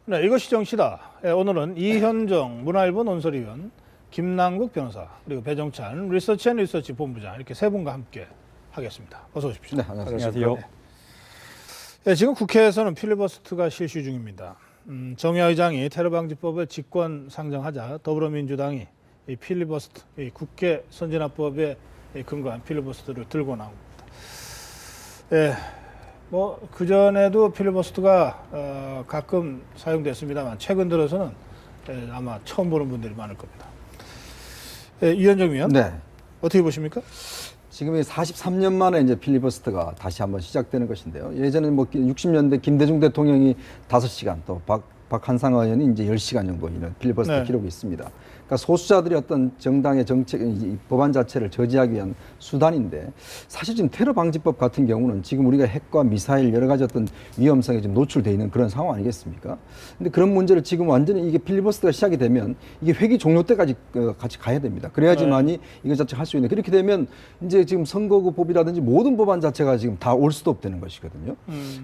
네, 이것이 정치다. 예, 오늘은 이현정 문화일보 논설위원, 김남국 변호사, 그리고 배정찬 리서치 본부장 이렇게 세 분과 함께 하겠습니다. 어서 오십시오. 네, 안녕하세요. 네. 네, 지금 국회에서는 필리버스트가 실시 중입니다. 정의화 의장이 테러방지법을 직권 상정하자 더불어민주당이 이 필리버스트, 이 국회 선진화법에 근거한 필리버스트를 들고 나옵니다. 예, 뭐 그전에도 필리버스트가 가끔 사용됐습니다만 최근 들어서는 아마 처음 보는 분들이 많을 겁니다. 이현정 위원, 네. 어떻게 보십니까? 지금 43년 만에 이제 필리버스터가 다시 한번 시작되는 것인데요. 예전에 뭐 60년대 김대중 대통령이 5시간, 또 박한상 의원이 이제 10시간 정도 이런 필리버스터 네. 기록이 있습니다. 그러니까 소수자들이 어떤 정당의 정책, 이 법안 자체를 저지하기 위한 수단인데, 사실 지금 테러 방지법 같은 경우는 지금 우리가 핵과 미사일 여러 가지 어떤 위험성에 좀 노출되어 있는 그런 상황 아니겠습니까? 근데 그런 문제를 지금 완전히 이게 필리버스터가 시작이 되면 이게 회기 종료 때까지 같이 가야 됩니다. 그래야지만이 이거 자체 할 수 있는. 그렇게 되면 이제 지금 선거구 법이라든지 모든 법안 자체가 지금 다 올 수도 없다는 것이거든요.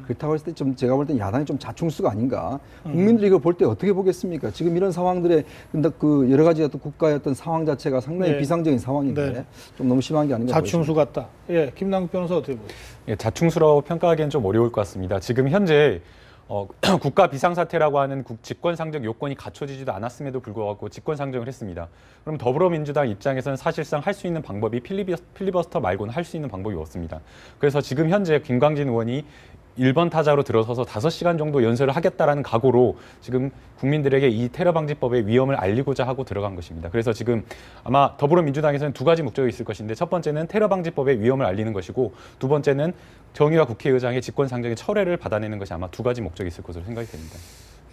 그렇다고 했을 때 좀 제가 볼 때 야당이 좀 자충수가 아닌가. 국민들이 이걸 볼 때 어떻게 보겠습니까? 지금 이런 상황들에 그 여러 가지 어떤 국가의 어떤 상황 자체가 상당히 네. 비상적인 상황인데 네. 좀 너무 심한 게 아닌가 자충수 보입니다. 같다. 예, 김남국 변호사 어떻게 보세요? 예, 자충수라고 평가하기엔 좀 어려울 것 같습니다. 지금 현재 국가 비상사태라고 하는 직권상정 요건이 갖춰지지도 않았음에도 불구하고 직권상정을 했습니다. 그럼 더불어민주당 입장에서는 사실상 할 수 있는 방법이 필리버스터 말고는 할 수 있는 방법이 없습니다. 그래서 지금 현재 김광진 의원이 1번 타자로 들어서서 5시간 정도 연설을 하겠다라는 각오로 지금 국민들에게 이 테러 방지법의 위험을 알리고자 하고 들어간 것입니다. 그래서 지금 아마 더불어민주당에서는 두 가지 목적이 있을 것인데, 첫 번째는 테러 방지법의 위험을 알리는 것이고, 두 번째는 정의와 국회의장의 직권상정의 철회를 받아내는 것이 아마 두 가지 목적이 있을 것으로 생각이 됩니다.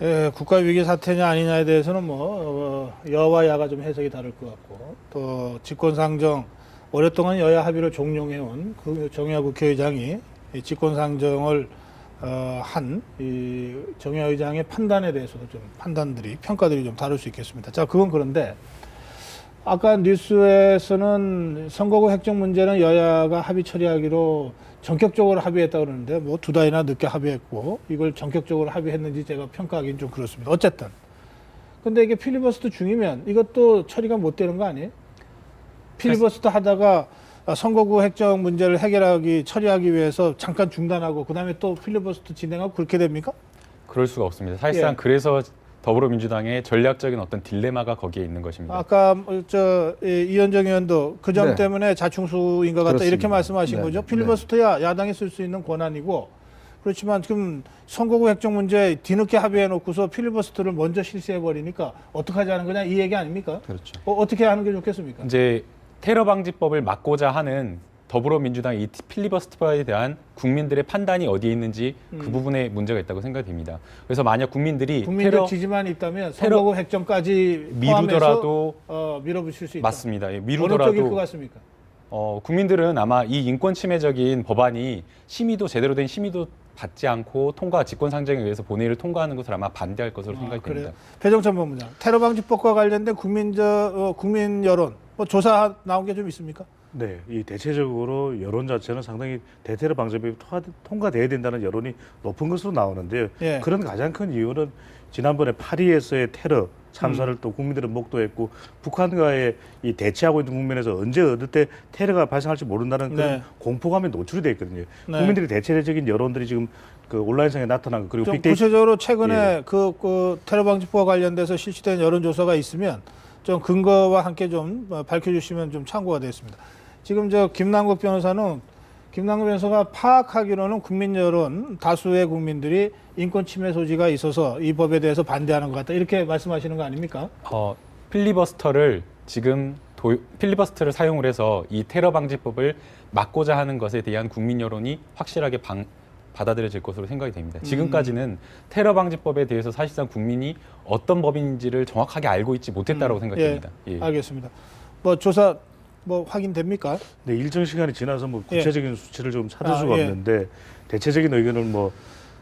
예, 국가 위기 사태냐 아니냐에 대해서는 뭐 여와 야가 좀 해석이 다를 것 같고, 또 직권상정 오랫동안 여야 합의로 종용해온 그 정의화 국회의장이 이 직권상정을 한 이 정의화 의장의 판단에 대해서도 좀 평가들이 좀 다를 수 있겠습니다. 자, 그건 그런데 아까 뉴스에서는 선거구 획정 문제는 여야가 합의 처리하기로 전격적으로 합의했다고 그러는데, 뭐 두 달이나 늦게 합의했고 이걸 전격적으로 합의했는지 제가 평가하기는 좀 그렇습니다. 어쨌든 근데 이게 필리버스터 중이면 이것도 처리가 못 되는 거 아니에요? 필리버스터 하다가 선거구 획정 문제를 처리하기 위해서 잠깐 중단하고 그다음에 또 필리버스터 진행하고 그렇게 됩니까? 그럴 수가 없습니다. 사실상 예. 그래서 더불어민주당의 전략적인 어떤 딜레마가 거기에 있는 것입니다. 아까 이현정 의원도 그 점 네. 때문에 자충수인 것 같다 그렇습니다. 이렇게 말씀하신 네. 거죠. 필리버스터야 야당이 쓸 수 있는 권한이고, 그렇지만 지금 선거구 획정 문제 뒤늦게 합의해 놓고서 필리버스터를 먼저 실시해 버리니까 어떡하자는 거냐 이 얘기 아닙니까? 그렇죠. 어떻게 하는 게 좋겠습니까? 이제 테러 방지법을 막고자 하는 더불어민주당 이 필리버스터에 대한 국민들의 판단이 어디에 있는지 그 부분에 문제가 있다고 생각이 됩니다. 그래서 만약 국민들이 국민적 지지만 있다면 선거구 획정까지 미루더라도 밀어붙일 수 있다. 맞습니다. 예, 어느 쪽일 것 미루더라도 같습니까? 국민들은 아마 이 인권 침해적인 법안이 제대로 된 심의도 받지 않고 직권상정에 의해서 본회의를 통과하는 것을 아마 반대할 것으로 생각이 그래요? 됩니다. 배정찬 본부장, 테러방지법과 관련된 국민 여론 조사 나온 게 좀 있습니까? 네, 이 대체적으로 여론 자체는 상당히 대테러 방지법이 통과돼야 된다는 여론이 높은 것으로 나오는데요. 예. 그런 가장 큰 이유는 지난번에 파리에서의 테러 참사를 또 국민들은 목도했고, 북한과의 이 대치하고 있는 국면에서 언제 어느 때 테러가 발생할지 모른다는 그런 네. 공포감에 노출이 돼 있거든요. 네. 국민들이 대체적인 여론들이 지금 그 온라인상에 나타난 거, 그리고 좀 빅데이터 구체적으로 최근에 예. 그 테러방지법과 관련돼서 실시된 여론조사가 있으면 좀 근거와 함께 좀 밝혀주시면 좀 참고가 되겠습니다. 지금 김남국 변호사가 파악하기로는 국민 여론 다수의 국민들이 인권 침해 소지가 있어서 이 법에 대해서 반대하는 것 같다 이렇게 말씀하시는 거 아닙니까? 필리버스터를 필리버스터를 사용을 해서 이 테러 방지법을 막고자 하는 것에 대한 국민 여론이 확실하게 받아들여질 것으로 생각이 됩니다. 지금까지는 테러 방지법에 대해서 사실상 국민이 어떤 법인지를 정확하게 알고 있지 못했다라고 생각됩니다. 예, 예. 알겠습니다. 조사 확인됩니까? 네, 일정 시간이 지나서 구체적인 수치를 좀 찾을 수가 예. 없는데, 대체적인 의견을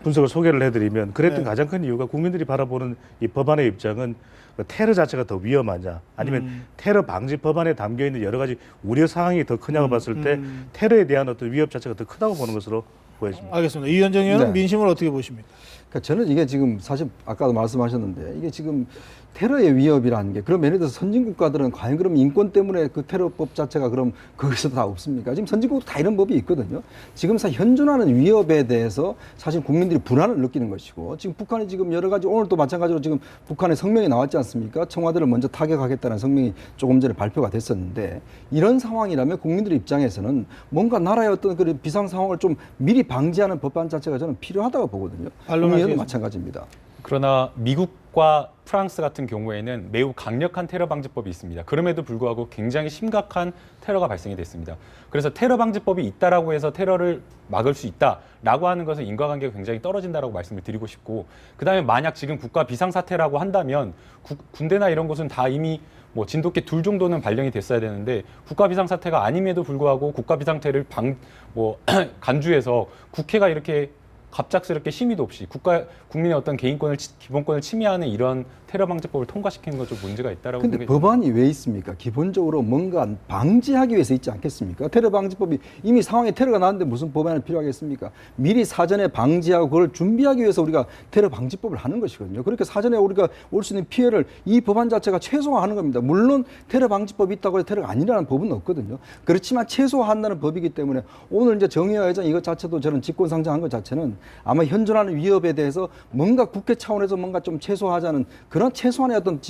분석을 소개를 해드리면, 그랬던 네. 가장 큰 이유가 국민들이 바라보는 이 법안의 입장은 테러 자체가 더 위험하냐, 아니면 테러 방지 법안에 담겨 있는 여러 가지 우려 사항이 더 크냐고 봤을 때 테러에 대한 어떤 위협 자체가 더 크다고 보는 것으로 보여집니다. 알겠습니다. 이현정 의원은 네. 민심을 어떻게 보십니까? 그러니까 저는 이게 지금 사실 아까도 말씀하셨는데 이게 지금 테러의 위협이라는 게 그럼 예를 들어서 선진 국가들은 과연 그럼 인권 때문에 그 테러법 자체가 그럼 거기서 다 없습니까? 지금 선진국 다 이런 법이 있거든요. 지금 현존하는 위협에 대해서 사실 국민들이 불안을 느끼는 것이고 지금 북한이 지금 여러 가지 오늘 또 마찬가지로 지금 북한의 성명이 나왔지 않습니까? 청와대를 먼저 타격하겠다는 성명이 조금 전에 발표가 됐었는데 이런 상황이라면 국민들 입장에서는 뭔가 나라의 어떤 그 비상 상황을 좀 미리 방지하는 법안 자체가 저는 필요하다고 보거든요. 국민들도 마찬가지입니다. 그러나 미국과 프랑스 같은 경우에는 매우 강력한 테러 방지법이 있습니다. 그럼에도 불구하고 굉장히 심각한 테러가 발생이 됐습니다. 그래서 테러 방지법이 있다라고 해서 테러를 막을 수 있다라고 하는 것은 인과관계가 굉장히 떨어진다라고 말씀을 드리고 싶고, 그다음에 만약 지금 국가 비상사태라고 한다면 군대나 이런 곳은 다 이미 뭐 진돗개 둘 정도는 발령이 됐어야 되는데 국가 비상사태가 아님에도 불구하고 국가 비상태를 간주해서 국회가 이렇게 갑작스럽게 심의도 없이 국민의 어떤 기본권을 침해하는 이런 테러 방지법을 통과시키는 건 좀 문제가 있다라고 근데 생각이 법안이 왜 있습니까? 기본적으로 뭔가 방지하기 위해서 있지 않겠습니까? 테러 방지법이 이미 상황에 테러가 나는데 무슨 법안이 필요하겠습니까? 미리 사전에 방지하고 그걸 준비하기 위해서 우리가 테러 방지법을 하는 것이거든요. 그렇게 사전에 우리가 올 수 있는 피해를 이 법안 자체가 최소화하는 겁니다. 물론 테러 방지법이 있다고 해서 테러가 아니라는 법은 없거든요. 그렇지만 최소화한다는 법이기 때문에 오늘 이제 정의화 회장 이것 자체도 저는 직권상정한 것 자체는 아마 현존하는 위협에 대해서 뭔가 국회 차원에서 뭔가 좀 최소화하자는 그런 최소한의 어떤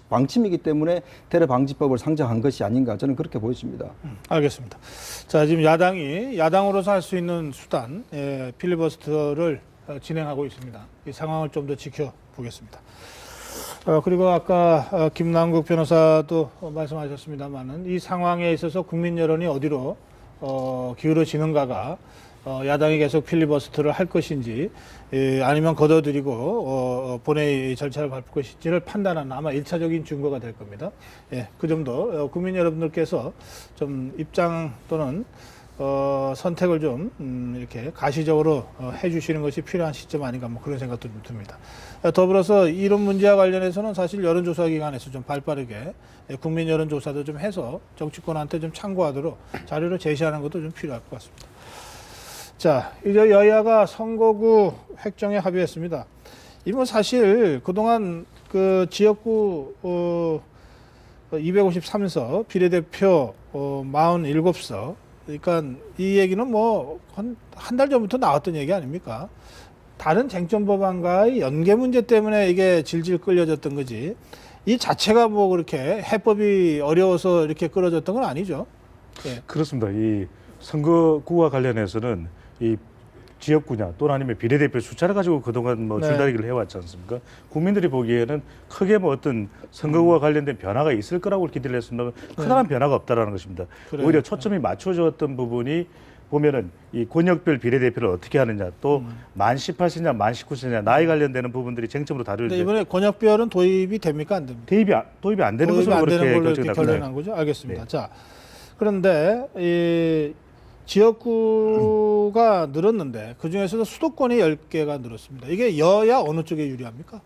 방침이기 때문에 테러 방지법을 상정한 것이 아닌가 저는 그렇게 보여집니다. 알겠습니다. 자, 지금 야당이 야당으로서 할 수 있는 수단 필리버스터를 진행하고 있습니다. 이 상황을 좀 더 지켜보겠습니다. 그리고 아까 김남국 변호사도 말씀하셨습니다만은 이 상황에 있어서 국민 여론이 어디로 기울어지는가가 야당이 계속 필리버스터를 할 것인지 아니면 걷어들이고 본회의 절차를 밟을 것인지를 판단하는 아마 1차적인 증거가 될 겁니다. 그 점도 국민 여러분들께서 좀 입장 또는 선택을 좀 이렇게 가시적으로 해주시는 것이 필요한 시점 아닌가 뭐 그런 생각도 좀 듭니다. 더불어서 이런 문제와 관련해서는 사실 여론조사 기관에서 좀 발빠르게 국민 여론조사도 좀 해서 정치권한테 좀 참고하도록 자료를 제시하는 것도 좀 필요할 것 같습니다. 자, 이제 여야가 선거구 획정에 합의했습니다. 이 뭐 사실 그동안 그 지역구 253서 비례대표 47서 그러니까 이 얘기는 뭐 한 달 전부터 나왔던 얘기 아닙니까? 다른 쟁점 법안과의 연계 문제 때문에 이게 질질 끌려졌던 거지. 이 자체가 뭐 그렇게 해법이 어려워서 이렇게 끌어졌던 건 아니죠. 예. 그렇습니다. 이 선거구와 관련해서는 이 지역구냐 또는 아니면 비례대표 숫자를 가지고 그동안 뭐 줄다리기를 해왔지 않습니까? 국민들이 보기에는 크게 뭐 어떤 선거구와 관련된 변화가 있을 거라고 기대를 했습니다만 크다란 변화가 없다라는 것입니다. 그래요. 오히려 초점이 맞춰졌던 부분이 보면은 이 권역별 비례대표를 어떻게 하느냐 또 만 18세냐 만 19세냐 나이 관련되는 부분들이 쟁점으로 근데 다루는데 이번에 권역별은 도입이 됩니까 안 됩니까? 도입이 안 되는 도입이 것으로 안 그렇게 되는 걸로 결정이 이렇게 났군요. 결론난 거죠. 알겠습니다. 네. 자, 그런데 이 지역구가 늘었는데 그 중에서도 수도권이 10개가 늘었습니다. 이게 여야 어느 쪽에 유리합니까?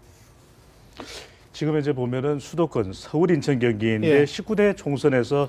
지금 이제 보면은 수도권 서울, 인천, 경기인데 예. 19대 총선에서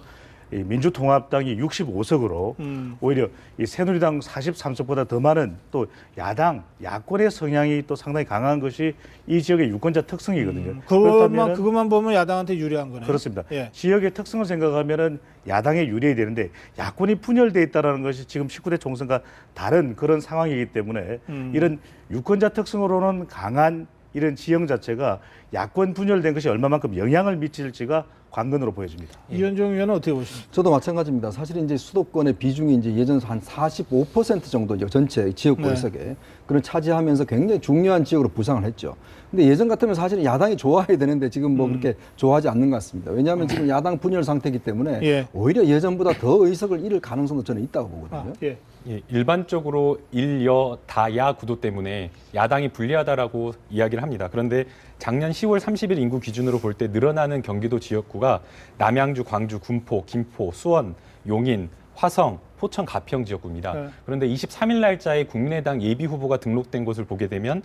이 민주통합당이 65석으로 오히려 이 새누리당 43석보다 더 많은 또 야권의 성향이 또 상당히 강한 것이 이 지역의 유권자 특성이거든요. 그것만 보면 야당한테 유리한 거네요. 그렇습니다. 예. 지역의 특성을 생각하면은 야당에 유리해야 되는데 야권이 분열돼 있다라는 것이 지금 19대 총선과 다른 그런 상황이기 때문에 이런 유권자 특성으로는 강한 이런 지형 자체가 야권 분열된 것이 얼마만큼 영향을 미칠지가 관건으로 보여집니다. 이현종 의원은 어떻게 보십니까? 저도 마찬가지입니다. 사실 이제 수도권의 비중이 이제 예전 한 45% 정도 이제 전체 지역구 해석에 그런 차지하면서 굉장히 중요한 지역으로 부상을 했죠. 근데 예전 같으면 사실은 야당이 좋아해야 되는데 지금 뭐 그렇게 좋아하지 않는 것 같습니다. 왜냐하면 지금 야당 분열 상태이기 때문에 예. 오히려 예전보다 더 의석을 잃을 가능성도 저는 있다고 보거든요. 예. 예, 일반적으로 일여 다야 구도 때문에 야당이 불리하다라고 이야기를 합니다. 그런데 작년 10월 30일 인구 기준으로 볼 때 늘어나는 경기도 지역구가 남양주, 광주, 군포, 김포, 수원, 용인, 화성, 포천, 가평 지역구입니다. 네. 그런데 23일 날짜에 국민의당 예비 후보가 등록된 곳을 보게 되면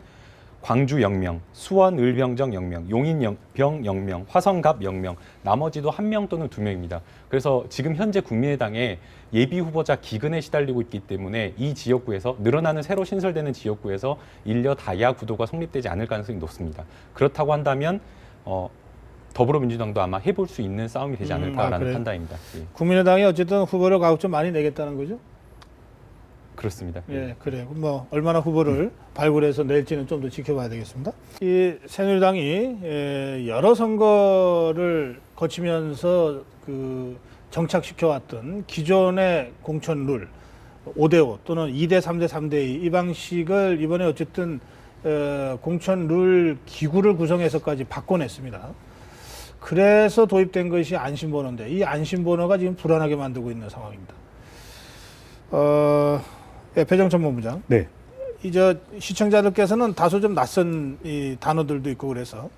광주 0명, 수원 을병정 0명, 용인병 0명, 화성갑 0명, 나머지도 1명 또는 2명입니다. 그래서 지금 현재 국민의당에 예비 후보자 기근에 시달리고 있기 때문에 이 지역구에서 늘어나는 새로 신설되는 지역구에서 일려 다야 구도가 성립되지 않을 가능성이 높습니다. 그렇다고 한다면 더불어민주당도 아마 해볼 수 있는 싸움이 되지 않을까라는 그래요? 판단입니다. 예, 국민의당이 어쨌든 후보를 가급적 많이 내겠다는 거죠? 그렇습니다. 예, 그래요. 뭐 얼마나 후보를 발굴해서 낼지는 좀 더 지켜봐야 되겠습니다. 이 새누리당이 여러 선거를 거치면서 그 정착시켜왔던 기존의 공천 룰 5대5 또는 2대 3대 3대2 이 방식을 이번에 어쨌든 공천 룰 기구를 구성해서까지 바꿔냈습니다. 그래서 도입된 것이 안심번호인데 이 안심번호가 지금 불안하게 만들고 있는 상황입니다. 예, 배정천 본부장. 네. 이제 시청자들께서는 다소 좀 낯선 이 단어들도 있고 그래서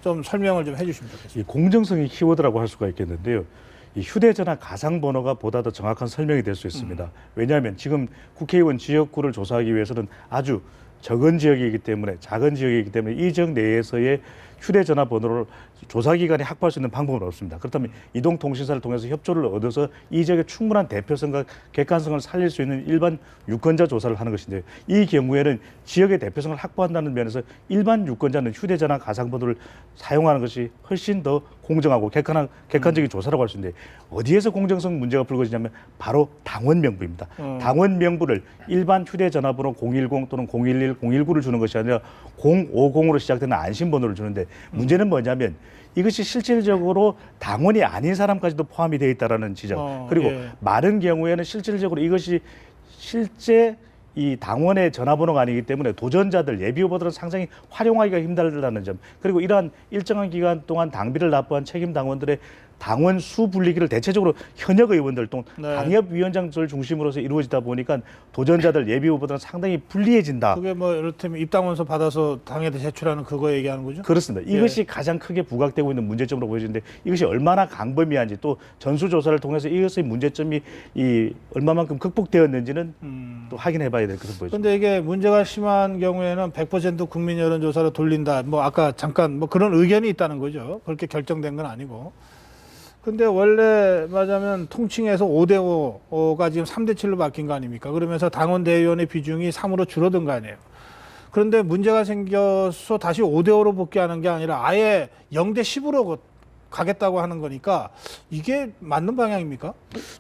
좀 설명을 좀 해주시면 좋겠습니다. 이 공정성이 키워드라고 할 수가 있겠는데요. 이 휴대전화 가상번호가 보다 더 정확한 설명이 될 수 있습니다. 왜냐하면 지금 국회의원 지역구를 조사하기 위해서는 아주 적은 지역이기 때문에 작은 지역이기 때문에 이 지역 내에서의 휴대전화 번호를 조사기관이 확보할 수 있는 방법은 없습니다. 그렇다면 이동통신사를 통해서 협조를 얻어서 이 지역의 충분한 대표성과 객관성을 살릴 수 있는 일반 유권자 조사를 하는 것인데요. 이 경우에는 지역의 대표성을 확보한다는 면에서 일반 유권자는 휴대전화 가상번호를 사용하는 것이 훨씬 더 공정하고 객관적인 조사라고 할 수 있는데 어디에서 공정성 문제가 불거지냐면 바로 당원 명부입니다. 당원 명부를 일반 휴대전화번호 010 또는 011, 019를 주는 것이 아니라 050으로 시작되는 안심번호를 주는데 문제는 뭐냐면 이것이 실질적으로 당원이 아닌 사람까지도 포함이 되어 있다라는 지적. 그리고 예. 많은 경우에는 실질적으로 이것이 실제 이 당원의 전화번호가 아니기 때문에 도전자들 예비 후보들은 상당히 활용하기가 힘들다는 점. 그리고 이러한 일정한 기간 동안 당비를 납부한 책임 당원들의 당원 수 분리기를 대체적으로 현역 의원들 또는 네. 당협위원장들 중심으로서 이루어지다 보니까 도전자들 예비 후보들은 상당히 불리해진다. 그게 뭐 이를테면 입당원서 받아서 당에 제출하는 그거 얘기하는 거죠? 그렇습니다. 예. 이것이 가장 크게 부각되고 있는 문제점으로 보여지는데 이것이 얼마나 강범위한지 또 전수조사를 통해서 이것의 문제점이 얼마만큼 극복되었는지는 또 확인해봐야 될 것으로 보여집니다. 그런데 이게 문제가 심한 경우에는 100% 국민 여론조사로 돌린다. 뭐 아까 잠깐 뭐 그런 의견이 있다는 거죠. 그렇게 결정된 건 아니고. 근데 원래 말하자면 통칭해서 5대5가 지금 3대7로 바뀐 거 아닙니까? 그러면서 당원 대의원의 비중이 3으로 줄어든 거 아니에요. 그런데 문제가 생겨서 다시 5대5로 복귀하는 게 아니라 아예 0대10으로 가겠다고 하는 거니까 이게 맞는 방향입니까?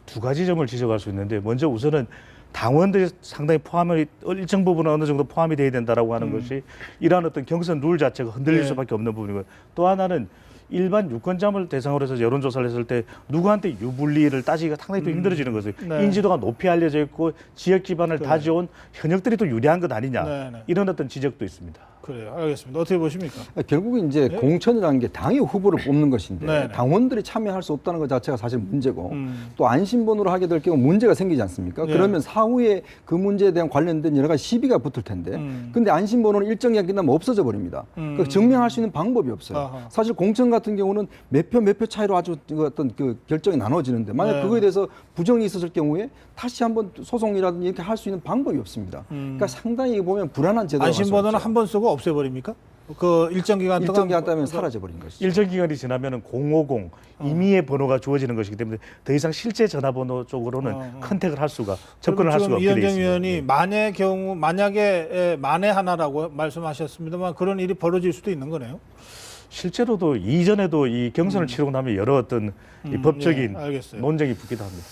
두 가지 점을 지적할 수 있는데 먼저 우선은 당원들이 상당히 포함이 일정 부분은 어느 정도 포함이 돼야 된다라고 하는 것이 이러한 어떤 경선 룰 자체가 흔들릴 네. 수밖에 없는 부분이고 또 하나는 일반 유권자를 대상으로 해서 여론조사를 했을 때 누구한테 유불리를 따지기가 상당히 또 힘들어지는 거죠. 네. 인지도가 높이 알려져 있고 지역 기반을 그래. 다져온 현역들이 또 유리한 것 아니냐 네, 네. 이런 어떤 지적도 있습니다. 그래요. 알겠습니다. 어떻게 보십니까? 결국은 이제 네? 공천이라는 게 당이 후보를 뽑는 것인데 네, 네. 당원들이 참여할 수 없다는 것 자체가 사실 문제고 음. 또 안심번호로 하게 될 경우 문제가 생기지 않습니까? 네. 그러면 사후에 그 문제에 대한 관련된 여러 가지 시비가 붙을 텐데 근데 안심번호는 일정 기간 끝나면 없어져 버립니다. 그 증명할 수 있는 방법이 없어요. 아하. 사실 공천 같은 경우는 몇 표 차이로 아주 어떤 그 결정이 나눠지는데 만약 네. 그거에 대해서 부정이 있었을 경우에 다시 한번 소송이라든지 이렇게 할 수 있는 방법이 없습니다. 그러니까 상당히 보면 불안한 제도가 안심번호는 한 번 쓰고 없애버립니까? 그 일정 기간 일정 기간 따면 사라져 버린 것이죠. 일정 기간이 지나면은 050 임의의 번호가 주어지는 것이기 때문에 더 이상 실제 전화번호 쪽으로는 컨택을 할 수가 접근을 할 수가 없게 돼 이현정 있습니다. 의원이 만약에 만에 하나라고 말씀하셨습니다만 그런 일이 벌어질 수도 있는 거네요. 실제로도 이전에도 이 경선을 치르고 나면 여러 어떤 이 법적인 예, 알겠어요. 논쟁이 붙기도 합니다.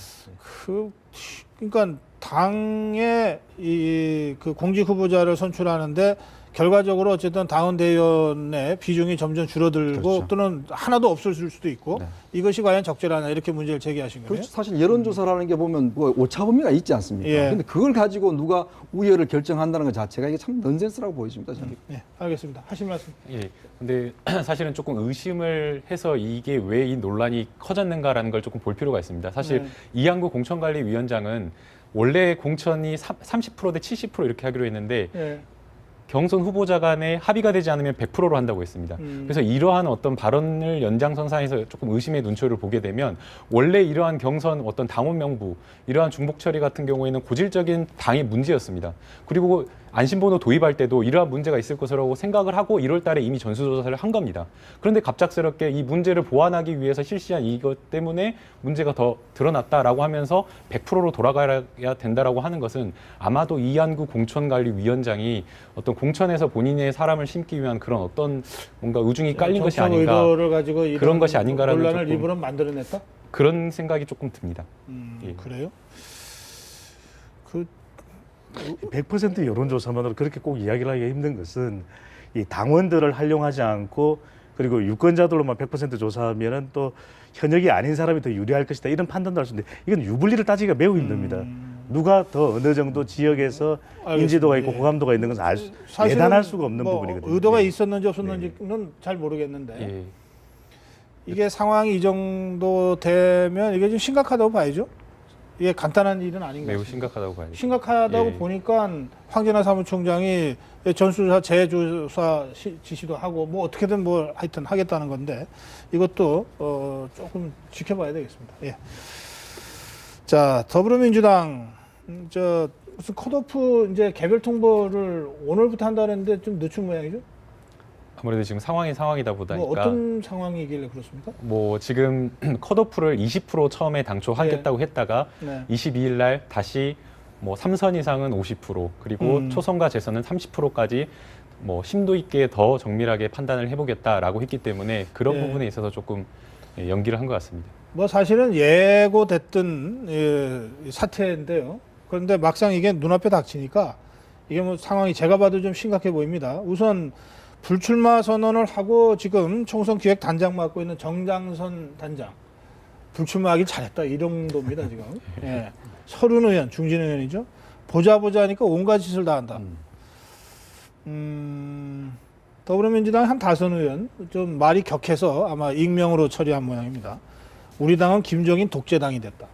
그러니까 당의 그 공직 후보자를 선출하는데 결과적으로 어쨌든 당원 대의원의 비중이 점점 줄어들고 그렇죠. 또는 하나도 없을 수도 있고 이것이 과연 적절하냐 이렇게 문제를 제기하신 거예요. 그렇죠. 사실 여론조사라는 게 보면 뭐 오차범위가 있지 않습니까? 예. 근데 그걸 가지고 누가 우열을 결정한다는 것 자체가 이게 참 넌센스라고 보여집니다. 저는. 네, 알겠습니다. 하실 말씀. 예. 근데 사실은 조금 의심을 해서 이게 왜 이 논란이 커졌는가라는 걸 조금 볼 필요가 있습니다. 사실 네. 이한구 공천관리위원장은 원래 공천이 30%대 70% 이렇게 하기로 했는데 예. 경선 후보자 간에 합의가 되지 않으면 100%로 한다고 했습니다. 그래서 이러한 어떤 발언을 연장선상에서 조금 의심의 눈초리를 보게 되면 원래 이러한 경선 어떤 당원 명부, 이러한 중복 처리 같은 경우에는 고질적인 당의 문제였습니다. 그리고 안심번호 도입할 때도 이러한 문제가 있을 것이라고 생각을 하고 1월 달에 이미 전수조사를 한 겁니다. 그런데 갑작스럽게 이 문제를 보완하기 위해서 실시한 이것 때문에 문제가 더 드러났다라고 하면서 100%로 돌아가야 된다라고 하는 것은 아마도 이한구 공천관리위원장이 어떤 공천에서 본인의 사람을 심기 위한 그런 어떤 뭔가 의중이 깔린 것이 아닌가, 의도를 가지고 그런 것이 아닌가라는 논란을 조금 일부러 만들어냈다? 그런 생각이 조금 듭니다. 예. 그래요? 그 100% 여론조사만으로 그렇게 꼭 이야기를 하기가 힘든 것은 이 당원들을 활용하지 않고 그리고 유권자들로만 100% 조사하면은 또 현역이 아닌 사람이 더 유리할 것이다 이런 판단도 할 수 있는데 이건 유불리를 따지기가 매우 힘듭니다. 누가 더 어느 정도 지역에서 인지도가 있고 예. 호감도가 있는 것은 사실은 예단할 수가 없는 뭐 부분이거든요. 의도가 예. 있었는지 없었는지는 잘 모르겠는데 예. 이게 상황이 이 정도 되면 이게 좀 심각하다고 봐야죠. 이게 간단한 일은 아닌 것 매우 같습니다. 심각하다고 봐야죠. 심각하다고 예. 보니까 황진화 사무총장이 전수조사 재조사 지시도 하고 뭐 어떻게든 뭐 하여튼 하겠다는 건데 이것도 조금 지켜봐야 되겠습니다. 예. 자, 더불어민주당 저 무슨 컷오프 이제 개별 통보를 오늘부터 한다는데 좀 늦춘 모양이죠? 아무래도 지금 상황이 상황이다 보다니까 뭐 어떤 상황이길래 그렇습니까? 뭐 지금 컷오프를 20% 처음에 당초 하겠다고 했다가 네. 22일 날 다시 뭐 3선 이상은 50% 그리고 초선과 재선은 30%까지 뭐 심도 있게 더 정밀하게 판단을 해보겠다라고 했기 때문에 그런 예. 부분에 있어서 조금 연기를 한 것 같습니다. 뭐 사실은 예고됐던 사태인데요. 그런데 막상 이게 눈앞에 닥치니까 이게 뭐 상황이 제가 봐도 좀 심각해 보입니다. 우선 불출마 선언을 하고 지금 총선 기획 단장 맡고 있는 정장선 단장 불출마하길 잘했다 이 정도입니다 지금. 예. 서른 의원, 중진 의원이죠. 보자 하니까 온갖 짓을 다 한다. 더불어민주당 한 5 의원 좀 말이 격해서 아마 익명으로 처리한 모양입니다. 우리 당은 김종인 독재당이 됐다.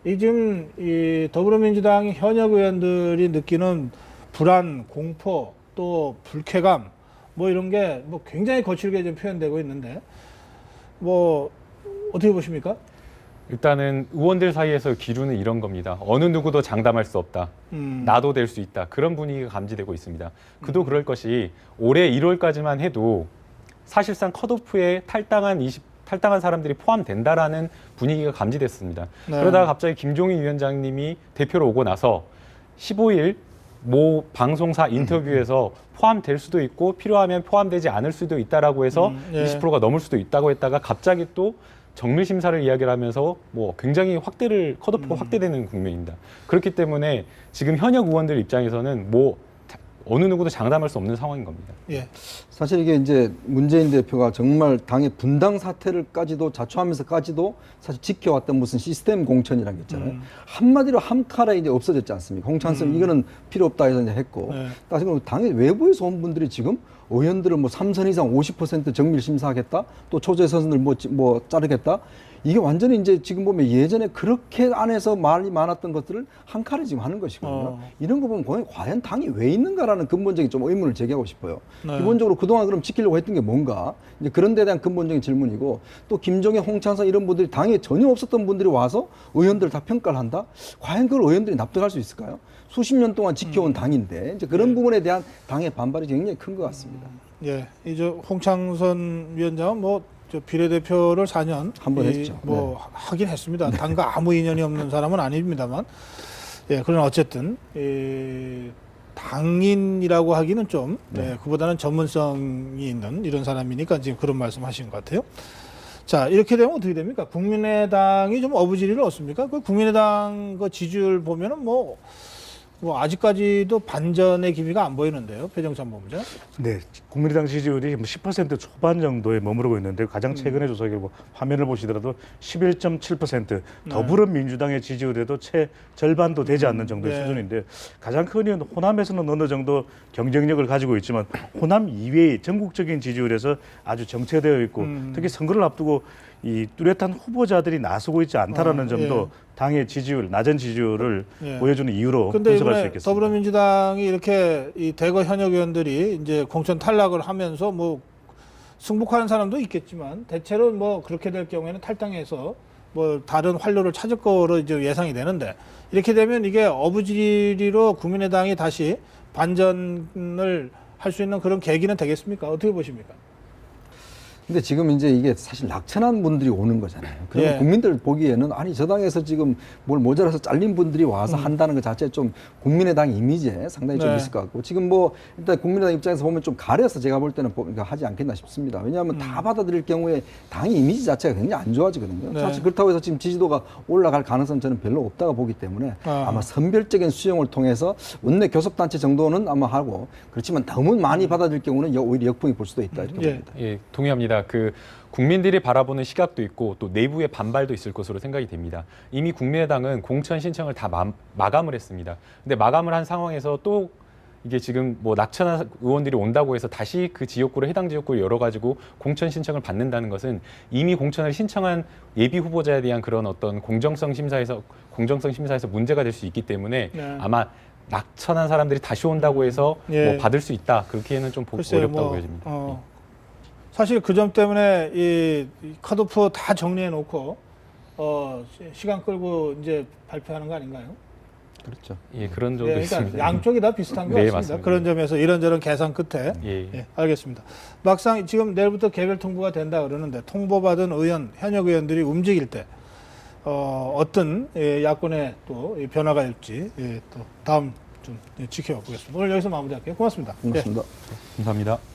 이 지금 이 더불어민주당 현역 의원들이 느끼는 불안, 공포, 또 불쾌감 뭐 이런 게 뭐 굉장히 거칠게 좀 표현되고 있는데 뭐 어떻게 보십니까? 일단은 의원들 사이에서 기류는 이런 겁니다. 어느 누구도 장담할 수 없다. 나도 될 수 있다. 그런 분위기가 감지되고 있습니다. 그도 그럴 것이 올해 1월까지만 해도 사실상 컷오프에 탈당한 사람들이 포함된다라는 분위기가 감지됐습니다. 네. 그러다가 갑자기 김종인 위원장님이 대표로 오고 나서 15일 모 방송사 인터뷰에서 포함될 수도 있고 필요하면 포함되지 않을 수도 있다라고 해서 예. 20%가 넘을 수도 있다고 했다가 갑자기 또 정밀 심사를 이야기를 하면서 뭐 굉장히 컷오프가 확대되는 국면입니다. 그렇기 때문에 지금 현역 의원들 입장에서는 뭐 어느 누구도 장담할 수 없는 상황인 겁니다. 예. 사실 이게 이제 문재인 대표가 정말 당의 분당 사태를까지도 자초하면서까지도 사실 지켜왔던 무슨 시스템 공천이라는 게 있잖아요. 한마디로 한 칼에 이제 없어졌지 않습니까? 홍찬성 이거는 필요 없다 해서 이제 했고. 네. 다시 말해 당의 외부에서 온 분들이 지금 의원들은 뭐 3선 이상 50% 정밀 심사하겠다. 또 초재선을 뭐 자르겠다. 이게 완전히 이제 지금 보면 예전에 그렇게 안에서 말이 많았던 것들을 한 칼에 지금 하는 것이거든요. 이런 거 보면 과연 당이 왜 있는가라는 근본적인 좀 의문을 제기하고 싶어요. 네. 기본적으로 그동안 그럼 지키려고 했던 게 뭔가? 이제 그런 데 대한 근본적인 질문이고 또 김종인, 홍찬성 이런 분들이 당에 전혀 없었던 분들이 와서 의원들 다 평가를 한다? 과연 그걸 의원들이 납득할 수 있을까요? 수십 년 동안 지켜온 당인데 이제 그런 부분에 대한 당의 반발이 굉장히 큰 것 같습니다. 예. 이제 홍창선 위원장은 뭐 저 비례대표를 4년 한번 했죠. 뭐 하긴 했습니다. 당과 아무 인연이 없는 사람은 아닙니다만. 예, 그러나 어쨌든 당인이라고 하기는 좀 그보다는 전문성이 있는 이런 사람이니까 지금 그런 말씀하신 것 같아요. 자, 이렇게 되면 어떻게 됩니까? 국민의당이 좀 어부지리를 얻습니까? 그 국민의당 그 지지율 보면은 뭐 아직까지도 반전의 기미가 안 보이는데요, 배정찬 본부장. 네, 국민의당 지지율이 10% 초반 정도에 머무르고 있는데 가장 최근의 조사 결과 화면을 보시더라도 11.7%, 더불어민주당의 지지율에도 채 절반도 되지 않는 정도의 네. 수준인데 가장 큰 이유는 호남에서는 어느 정도 경쟁력을 가지고 있지만 호남 이외의 전국적인 지지율에서 아주 정체되어 있고 특히 선거를 앞두고 이 뚜렷한 후보자들이 나서고 있지 않다라는 점도 당의 지지율, 낮은 지지율을 보여주는 이유로 근데 분석할 수 이번에 있겠습니다. 더불어민주당이 이렇게 이 대거 현역 의원들이 이제 공천 탈락을 하면서 뭐 승복하는 사람도 있겠지만 대체로 뭐 그렇게 될 경우에는 탈당해서 뭐 다른 활로를 찾을 거로 이제 예상이 되는데 이렇게 되면 이게 어부지리로 국민의당이 다시 반전을 할 수 있는 그런 계기는 되겠습니까? 어떻게 보십니까? 근데 지금 이제 이게 사실 낙천한 분들이 오는 거잖아요. 그러면 예. 국민들 보기에는 아니 저 당에서 지금 뭘 모자라서 잘린 분들이 와서 한다는 것 자체 좀 국민의당 이미지에 상당히 좀 네. 있을 것 같고 지금 뭐 일단 국민의당 입장에서 보면 좀 가려서 제가 볼 때는 하지 않겠나 싶습니다. 왜냐하면 다 받아들일 경우에 당의 이미지 자체가 굉장히 안 좋아지거든요. 네. 사실 그렇다고 해서 지금 지지도가 올라갈 가능성은 저는 별로 없다고 보기 때문에 아마 선별적인 수용을 통해서 원내 교섭단체 정도는 아마 하고 그렇지만 너무 많이 받아들일 경우는 오히려 역풍이 불 수도 있다 이렇게 예. 봅니다. 예, 동의합니다. 그 국민들이 바라보는 시각도 있고 또 내부의 반발도 있을 것으로 생각이 됩니다. 이미 국민의당은 공천 신청을 다 마감을 했습니다. 근데 마감을 한 상황에서 또 이게 지금 뭐 낙천한 의원들이 온다고 해서 다시 그 지역구를 해당 지역구를 열어가지고 공천 신청을 받는다는 것은 이미 공천을 신청한 예비 후보자에 대한 그런 어떤 공정성 심사에서 문제가 될 수 있기 때문에 네. 아마 낙천한 사람들이 다시 온다고 해서 예. 뭐 받을 수 있다 그렇게는 좀 글쎄요, 어렵다고 뭐, 보여집니다. 사실 그 점 때문에 이 컷오프 다 정리해 놓고 시간 끌고 이제 발표하는 거 아닌가요? 그렇죠. 예, 그런 점도 그러니까 있습니다. 양쪽이 다 비슷한 것 네, 같습니다. 맞습니다. 그런 점에서 이런저런 계산 끝에 예. 예, 알겠습니다. 막상 지금 내일부터 개별 통보가 된다 그러는데 통보받은 의원, 현역 의원들이 움직일 때 어떤 야권의 또 변화가 있을지 또 다음 좀 지켜보겠습니다. 오늘 여기서 마무리할게요. 고맙습니다. 고맙습니다. 감사합니다.